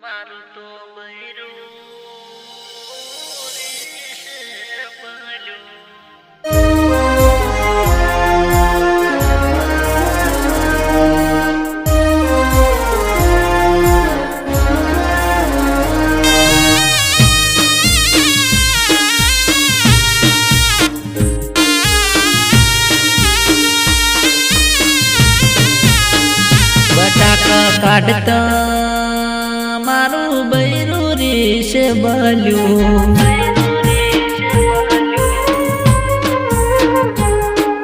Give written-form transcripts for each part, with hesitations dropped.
મારું તો બૈરું બટાકા કાઢતા મારું બૈરું રીશ બલ્યું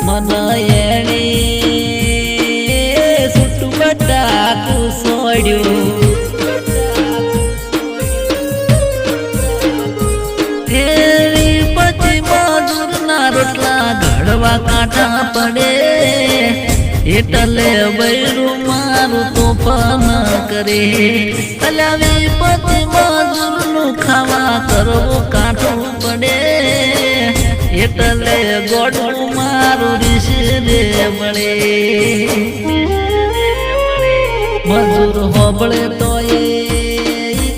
મને એણે સુટું બટાકું છોડ્યું એવી પછી મજૂરના રોટલા ઘડવા કાંઠા પડે એટલે બૈરું મારું તોફાન કરે હલાવી પછી મજૂરનું ખાવા કરવું કાઢવું પડે એટલે ગોડું મારું રીશે રે મળે મજૂર હોબળે તો એ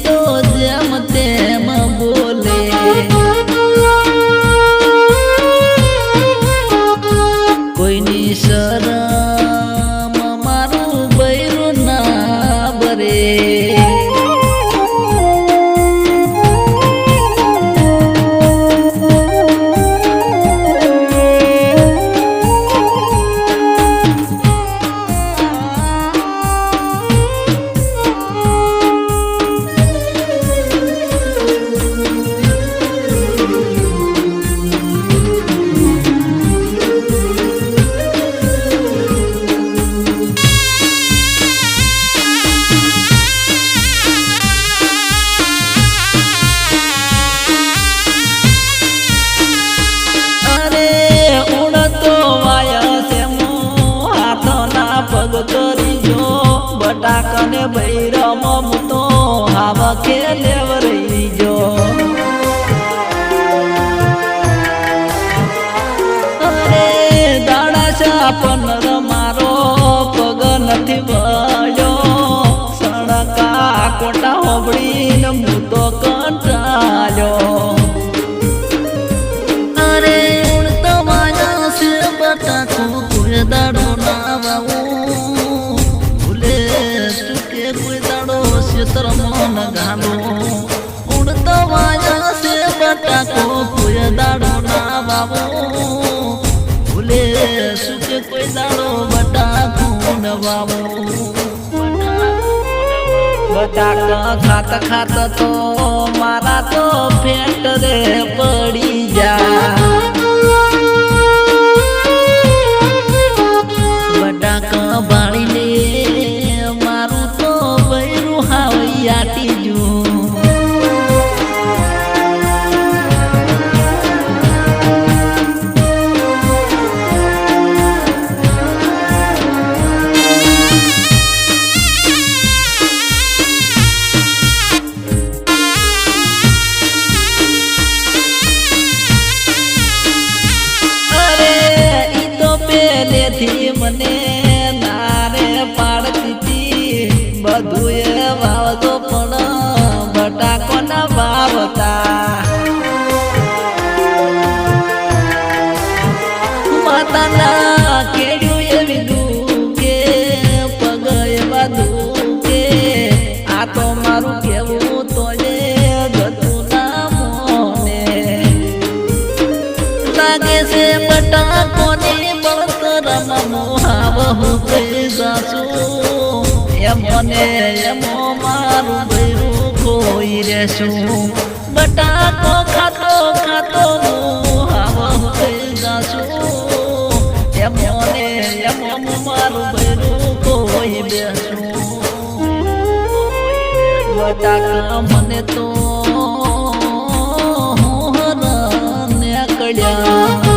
તો જેમ તેમ બોલે કોઈની શરમ મારું બૈરું ના બરે બટાકાને બૈરામાં મૂતો હાવા કે લેવરી જો અરે દાડા શાપનર મારો પગ નથી વળ્યો સણકા કોટા હોબળીને મૂતો કંટાળ્યો અરે ઉડતો માયા છે બટાકું કોઈ દાડો ના વાવું મન ગાલો ઉડતો વાયા છે બટાકો કોઈ દાડો ના વાવો ભૂલે સુકે કોઈ દાડો બટાકો ન વાવો બટાકા ખાતા ખાતા તો મારા તો ફેટ રે પડી જા બટાકા બાળીને મારું તો બૈરું હાવૈયાટી જો અરે ઈ તો પહેલેથી મને નારે પાડતી બધું એ વાવતો પણ બટાકો ના વાવતા માતાના કેડ્યું એવી દુકે પગ એવા દુકે આ તો મારું કેવું તો એ ગતું ના મોને લાગે છે બટાકોની બળતરમાં મોહાવ હું કઈ જાશું એમને એમો મારું બૈરું ખોઈ રહેશું બટાકો ખાતો ખાતો હાવ થઈ જાશું એમને એમો મારું બૈરું ખોઈ બેસું બટાકા મને તો હું ને કડ્યા